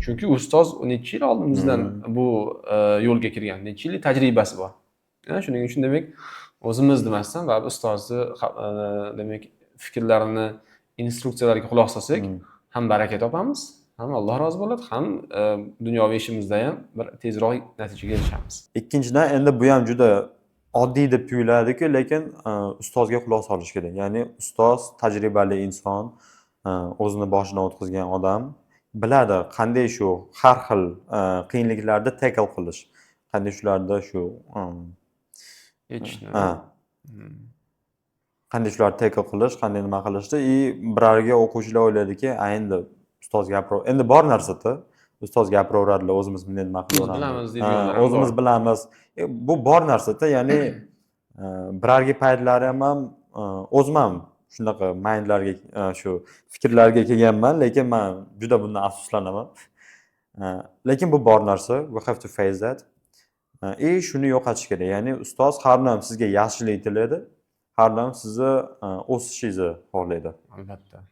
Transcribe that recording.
Chunki ustoz necha yil oldin bizdan bu yo'lga kirgan, necha yillik tajribasi bor. Shuning uchun demak o'zimiz demasdan baribir ustozni demak fikrlarini, instruksiyalariga quloq solsak, ham baraka topamiz, ham Alloh rozi bo'ladi, ham dunyoviy ishimizda ham bir tezroq natijaga erishamiz. Ikkinchidan, endi bu ham juda oddiy deb tuyuladi-ku, lekin ustozga quloq solish kerak. Ya'ni ustoz tajribali inson, o'zini boshidan o'tkazgan odam biladi qanday shu har xil qiyinliklarni tackle qilish, qanday shularda shu Yechishni. qanday shularni tackle qilish, qanday nima qilishni birarga o'quvchilar o'ylaydiki, endi ustoz endi bor narsa-da, ustoz gapiraveradilar, o'zimiz bunday nima qilaveramiz. O'zimiz bilamiz deydiganlar ham bor. O'zimiz bilamiz. Bu bor narsa-da, ya'ni birarga paytlari ham o'zim ham shunaqa mindlarga, shu fikrlarga kelganman, lekin men juda bundan afsuslanaman. Lekin bu bor narsa, we have to face that. Shuni yo'qotish kerak. Ya'ni ustoz har doim sizga yaxshilik tilaydi, har doim sizni o'sishingizni xohlaydi. Albatta.